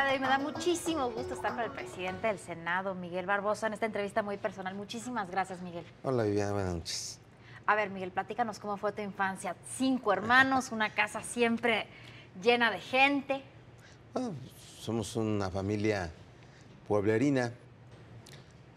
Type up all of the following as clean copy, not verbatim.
día de hoy me da muchísimo gusto estar con el presidente del Senado, Miguel Barbosa, en esta entrevista muy personal. Muchísimas gracias, Miguel. Hola, Viviana, buenas noches. A ver, Miguel, platícanos cómo fue tu infancia. 5 hermanos, una casa siempre llena de gente. Bueno, somos una familia pueblerina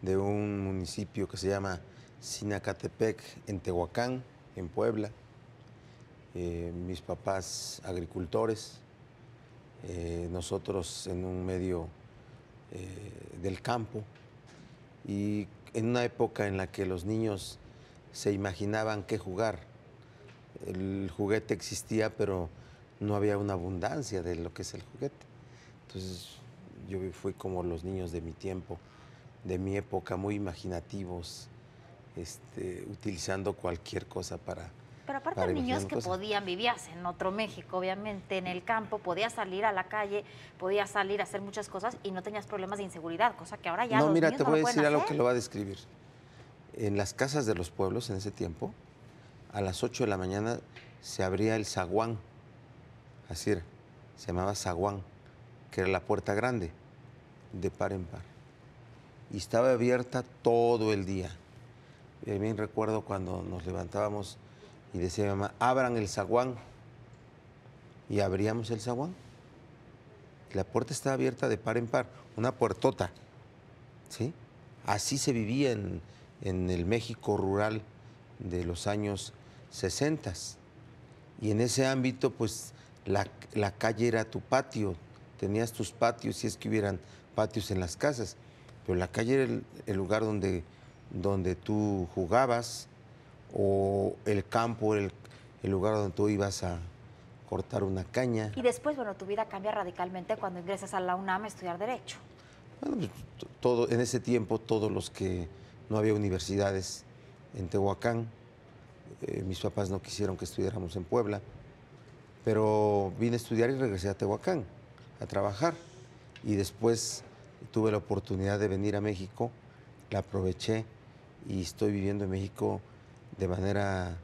de un municipio que se llama Sinacatepec, en Tehuacán, en Puebla. Mis papás agricultores, nosotros en un medio del campo, y en una época en la que los niños se imaginaban qué jugar. El juguete existía, pero no había una abundancia de lo que es el juguete. Entonces yo fui como los niños de mi tiempo, de mi época, muy imaginativos, utilizando cualquier cosa Pero aparte para de niños imaginar que cosas. podían, vivías en otro México, obviamente, en el campo, podías salir a la calle, podías salir a hacer muchas cosas y no tenías problemas de inseguridad, cosa que ahora ya No, los mira, niños te no voy lo a pueden decir algo hacer. que lo va a describir. En las casas de los pueblos en ese tiempo, a las 8 de la mañana se abría el zaguán, así era, se llamaba zaguán, que era la puerta grande, de par en par. Y estaba abierta todo el día. Y bien recuerdo cuando nos levantábamos y decía mi mamá, abran el zaguán. Y abríamos el zaguán. La puerta estaba abierta de par en par, una puertota, ¿sí? Así se vivía en el México rural de los años 60. Y en ese ámbito, pues, la calle era tu patio. Tenías tus patios, si es que hubieran patios en las casas. Pero la calle era el lugar donde tú jugabas, o el campo era el lugar donde tú ibas a cortar una caña. Y después, bueno, tu vida cambia radicalmente cuando ingresas a la UNAM a estudiar Derecho. Bueno, pues, todo, en ese tiempo, todos los que no había universidades en Tehuacán, mis papás no quisieron que estudiáramos en Puebla, pero vine a estudiar y regresé a Tehuacán a trabajar. Y después tuve la oportunidad de venir a México, la aproveché y estoy viviendo en México de manera,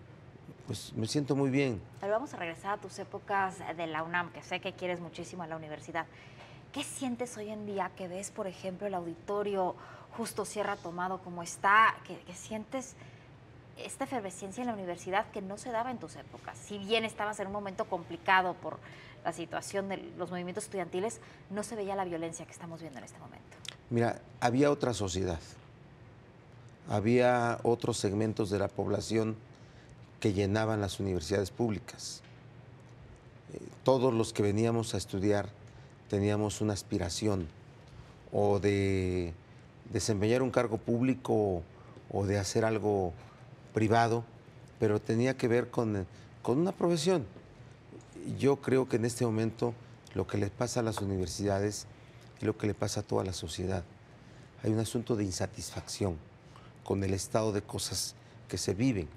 pues me siento muy bien. Pero vamos a regresar a tus épocas de la UNAM, que sé que quieres muchísimo a la universidad. ¿Qué sientes hoy en día que ves, por ejemplo, el auditorio Justo Sierra tomado como está? Que sientes esta efervescencia en la universidad que no se daba en tus épocas. Si bien estabas en un momento complicado por la situación de los movimientos estudiantiles, no se veía la violencia que estamos viendo en este momento. Mira, había otra sociedad, había otros segmentos de la población que llenaban las universidades públicas. Todos los que veníamos a estudiar teníamos una aspiración o de desempeñar un cargo público o de hacer algo privado, pero tenía que ver con una profesión. Yo creo que en este momento lo que le pasa a las universidades es lo que le pasa a toda la sociedad. Hay un asunto de insatisfacción con el estado de cosas que se viven.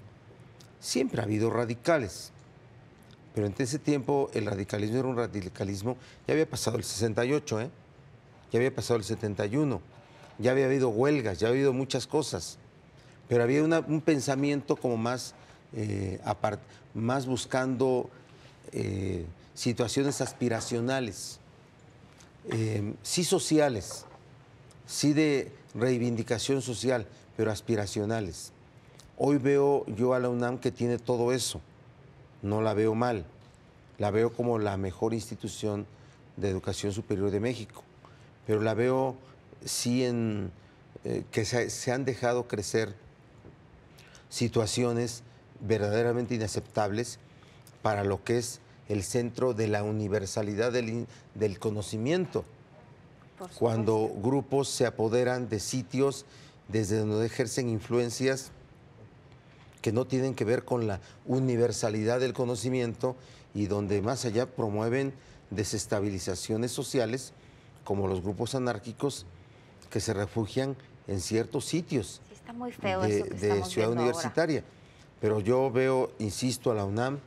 Siempre ha habido radicales, pero en ese tiempo el radicalismo era un radicalismo, ya había pasado el 68, ya había pasado el 71, ya había habido huelgas, ya había habido muchas cosas, pero había un pensamiento como más, más buscando situaciones aspiracionales, sí sociales, sí de reivindicación social, pero aspiracionales. Hoy veo yo a la UNAM que tiene todo eso, no la veo mal, la veo como la mejor institución de educación superior de México, pero la veo sí que se han dejado crecer situaciones verdaderamente inaceptables para lo que es el centro de la universalidad del conocimiento. Cuando grupos se apoderan de sitios desde donde ejercen influencias que no tienen que ver con la universalidad del conocimiento y donde más allá promueven desestabilizaciones sociales, como los grupos anárquicos que se refugian en ciertos sitios Sí, está muy feo de, eso que de estamos ciudad viendo universitaria. Pero yo veo, insisto, a la UNAM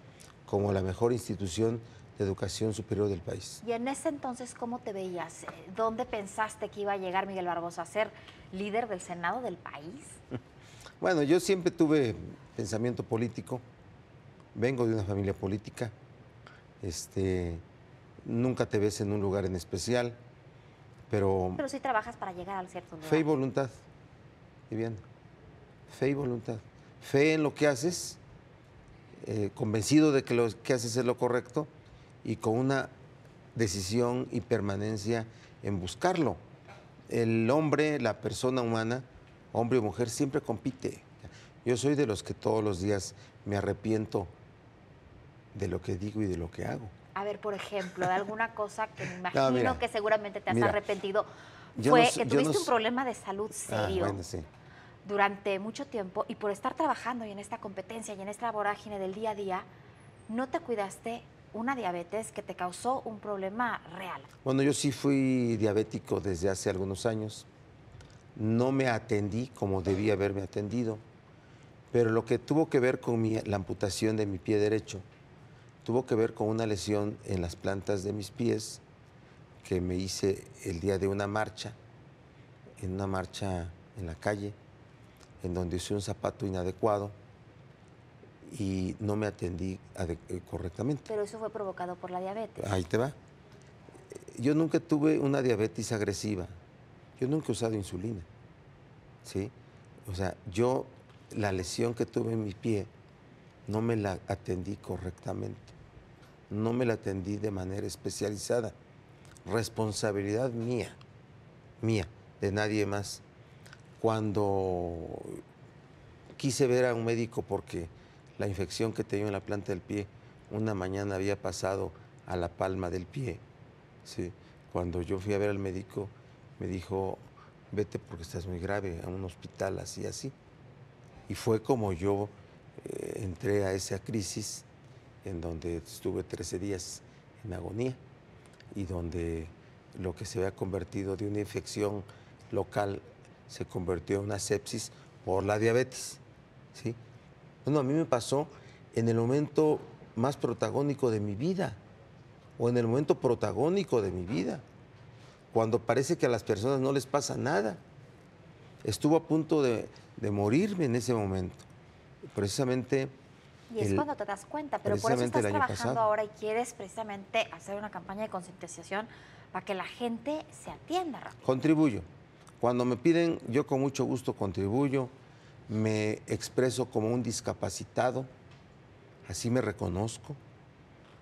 como la mejor institución de educación superior del país. Y en ese entonces, ¿cómo te veías? ¿Dónde pensaste que iba a llegar Miguel Barbosa a ser líder del Senado del país? Bueno, yo siempre tuve pensamiento político, vengo de una familia política, nunca te ves en un lugar en especial, Pero Pero sí trabajas para llegar al cierto lugar. fe y voluntad, Viviana, fe y voluntad. Fe en lo que haces, convencido de que lo que haces es lo correcto y con una decisión y permanencia en buscarlo. El hombre, la persona humana, hombre o mujer, siempre compite. Yo soy de los que todos los días me arrepiento de lo que digo y de lo que hago. A ver, por ejemplo, de alguna cosa que me No, imagino mira, que seguramente te has mira, arrepentido, yo no fue s- que yo no tuviste un s- problema de salud serio bueno, sí. durante mucho tiempo y por estar trabajando y en esta competencia y en esta vorágine del día a día, no te cuidaste una diabetes que te causó un problema real. Bueno, yo sí fui diabético desde hace algunos años. No me atendí como debía haberme atendido, pero lo que tuvo que ver con la amputación de mi pie derecho, tuvo que ver con una lesión en las plantas de mis pies que me hice el día de una marcha, en una marcha en la calle, en donde usé un zapato inadecuado y no me atendí correctamente. Pero eso fue provocado por la diabetes. Ahí te va. Yo nunca tuve una diabetes agresiva. Yo nunca he usado insulina. ¿Sí? O sea, yo la lesión que tuve en mi pie no me la atendí correctamente. No me la atendí de manera especializada. Responsabilidad mía, de nadie más. Cuando quise ver a un médico porque la infección que tenía en la planta del pie una mañana había pasado a la palma del pie. ¿Sí? Cuando yo fui a ver al médico, me dijo, vete porque estás muy grave, a un hospital así, así. Y fue como yo entré a esa crisis en donde estuve 13 días en agonía y donde lo que se había convertido de una infección local se convirtió en una sepsis por la diabetes. ¿Sí? Bueno, a mí me pasó en el momento más protagónico de mi vida, o en el momento protagónico de mi vida, cuando parece que a las personas no les pasa nada. Estuvo a punto de morirme en ese momento. Precisamente Y es cuando te das cuenta, pero por eso precisamente estás el año trabajando pasado. ahora y quieres precisamente hacer una campaña de concientización para que la gente se atienda rápido. Contribuyo. Cuando me piden, yo con mucho gusto contribuyo, me expreso como un discapacitado, así me reconozco,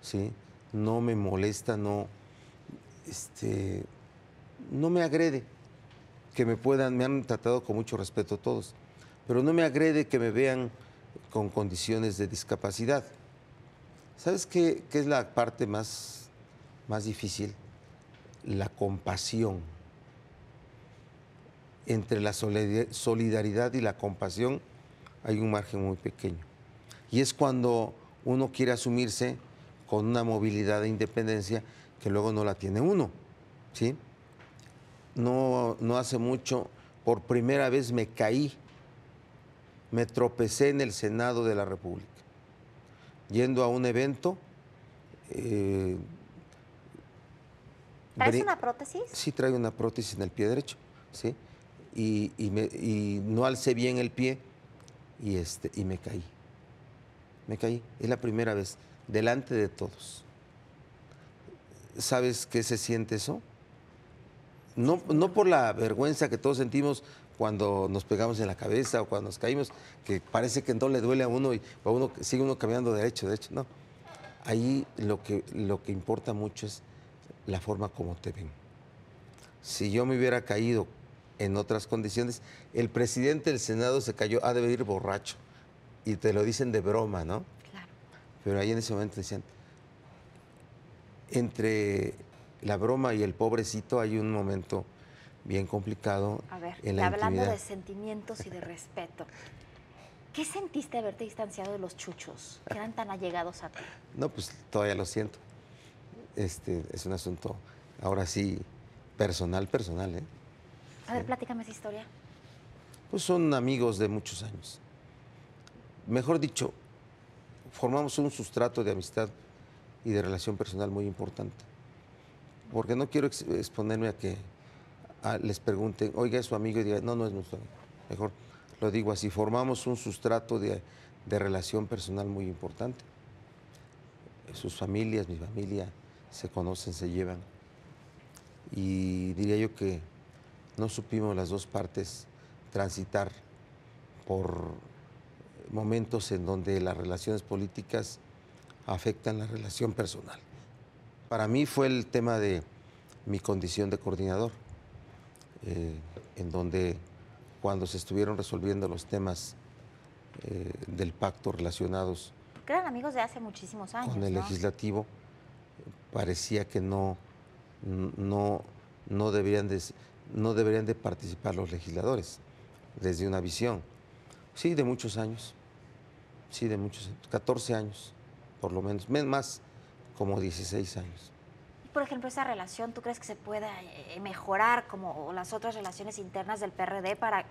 ¿sí? No me molesta, no me agrede que me han tratado con mucho respeto todos, pero no me agrede que me vean con condiciones de discapacidad. ¿Sabes qué es la parte más difícil? La compasión. Entre la solidaridad y la compasión hay un margen muy pequeño. Y es cuando uno quiere asumirse con una movilidad de independencia que luego no la tiene uno, ¿sí? No hace mucho, por primera vez me caí, me tropecé en el Senado de la República, yendo a un evento. ¿Traes una prótesis? Sí, traigo una prótesis en el pie derecho, ¿sí? Y no alcé bien el pie y me caí. Me caí, es la primera vez, delante de todos. ¿Sabes qué se siente eso? No por la vergüenza que todos sentimos cuando nos pegamos en la cabeza o cuando nos caímos, que parece que no le duele a uno y sigue uno caminando derecho, no. Ahí lo que importa mucho es la forma como te ven. Si yo me hubiera caído en otras condiciones, el presidente del Senado se cayó, ha de ir borracho, y te lo dicen de broma, ¿no? Claro. Pero ahí en ese momento decían, entre la broma y el pobrecito hay un momento bien complicado A ver, en y la hablando intimidad. de sentimientos y de respeto, ¿qué sentiste haberte distanciado de los chuchos que eran tan allegados a ti? No, pues todavía lo siento. Es un asunto, ahora sí, personal, ¿eh? A ver, platícame esa historia. Pues son amigos de muchos años. Mejor dicho, formamos un sustrato de amistad y de relación personal muy importante. Porque no quiero exponerme a que les pregunten, oiga, ¿es su amigo? Y diga, no es nuestro amigo. Mejor lo digo así, formamos un sustrato de relación personal muy importante. Sus familias, mi familia, se conocen, se llevan. y diría yo que no supimos las dos partes transitar por momentos en donde las relaciones políticas afectan la relación personal. Para mí fue el tema de mi condición de coordinador, en donde cuando se estuvieron resolviendo los temas del pacto relacionados Porque eran amigos de hace muchísimos años, con el ¿no? legislativo, parecía que no deberían de participar los legisladores desde una visión. Sí, de muchos años, 14 años, por lo menos, más como 16 años. Por ejemplo, esa relación, ¿tú crees que se pueda mejorar como las otras relaciones internas del PRD para,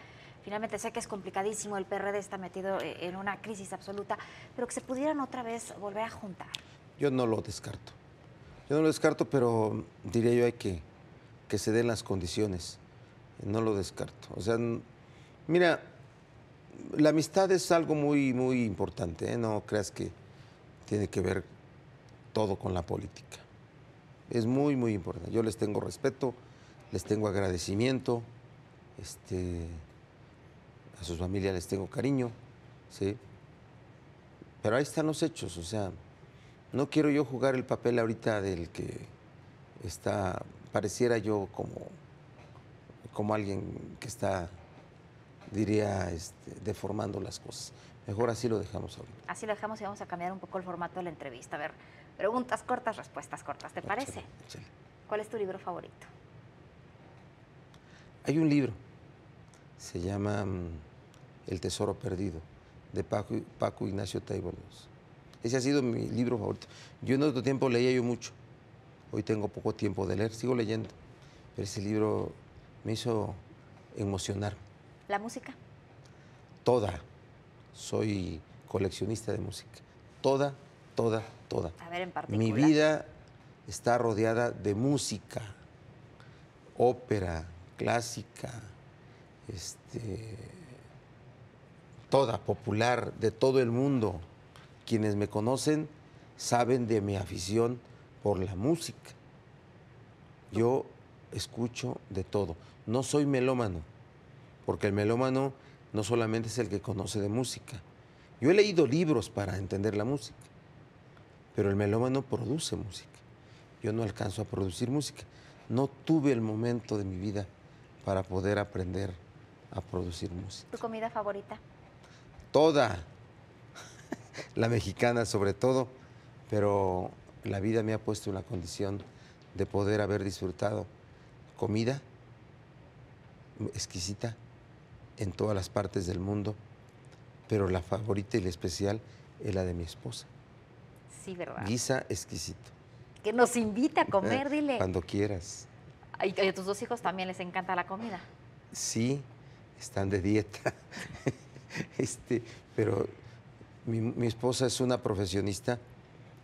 finalmente sé que es complicadísimo, el PRD está metido en una crisis absoluta, pero que se pudieran otra vez volver a juntar? Yo no lo descarto. Pero diría yo hay que se den las condiciones. No lo descarto. O sea, mira, la amistad es algo muy, muy importante, ¿eh? No creas que tiene que ver todo con la política. Es muy, muy importante. Yo les tengo respeto, les tengo agradecimiento, a sus familias les tengo cariño, ¿sí? Pero ahí están los hechos, o sea, no quiero yo jugar el papel ahorita del que pareciera yo como alguien que está, diría, deformando las cosas. Mejor así lo dejamos ahorita. Así lo dejamos y vamos a cambiar un poco el formato de la entrevista. A ver, preguntas cortas, respuestas cortas, ¿te parece? Échale. ¿Cuál es tu libro favorito? Hay un libro, se llama El Tesoro Perdido, de Paco Ignacio Taibo Alonso. Ese ha sido mi libro favorito. Yo en otro tiempo leía yo mucho. Hoy tengo poco tiempo de leer, sigo leyendo. Pero ese libro me hizo emocionar. ¿La música? Toda. Soy coleccionista de música. Toda, toda, toda. A ver, en particular. Mi vida está rodeada de música, ópera, clásica, toda, popular, de todo el mundo. Quienes me conocen saben de mi afición por la música. Yo escucho de todo. No soy melómano, porque el melómano no solamente es el que conoce de música. Yo he leído libros para entender la música, pero el melómano produce música. Yo no alcanzo a producir música. No tuve el momento de mi vida para poder aprender a producir música. ¿Tu comida favorita? Toda. La mexicana sobre todo, pero la vida me ha puesto en la condición de poder haber disfrutado comida exquisita en todas las partes del mundo, pero la favorita y la especial es la de mi esposa. Sí, ¿verdad? Guisa exquisito. Que nos invita a comer, dile. Cuando quieras. Y a tus dos hijos también les encanta la comida. Sí, están de dieta, pero mi esposa es una profesionista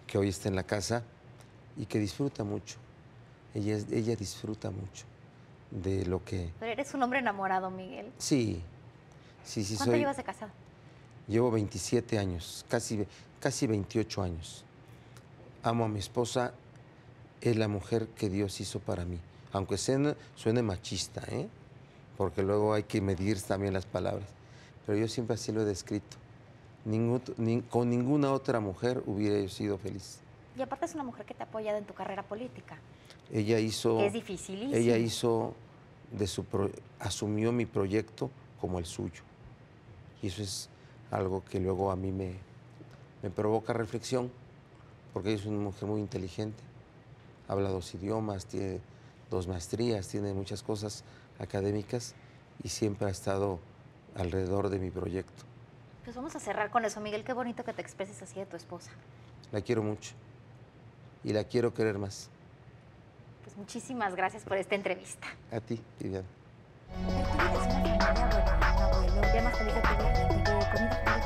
que hoy está en la casa y que disfruta mucho. Ella disfruta mucho de lo que... Pero eres un hombre enamorado, Miguel. Sí. ¿Cuánto llevas de casado? Llevo 27 años, casi 28 años. Amo a mi esposa, es la mujer que Dios hizo para mí. Aunque suene machista, porque luego hay que medir también las palabras. Pero yo siempre así lo he descrito. Con ninguna otra mujer hubiera yo sido feliz. Y aparte es una mujer que te ha apoyado en tu carrera política. Ella hizo... Que es dificilísimo. Ella asumió mi proyecto como el suyo. Y eso es algo que luego a mí me provoca reflexión, porque ella es una mujer muy inteligente. Habla 2 idiomas, tiene 2 maestrías, tiene muchas cosas académicas y siempre ha estado alrededor de mi proyecto. Pues vamos a cerrar con eso, Miguel. Qué bonito que te expreses así de tu esposa. La quiero mucho y la quiero querer más. Pues muchísimas gracias por esta entrevista. A ti, Viviana. ¿Tienes una familia? Bueno, un abuelo. ¿Ya más feliz de tu vida? ¿De comida favorita?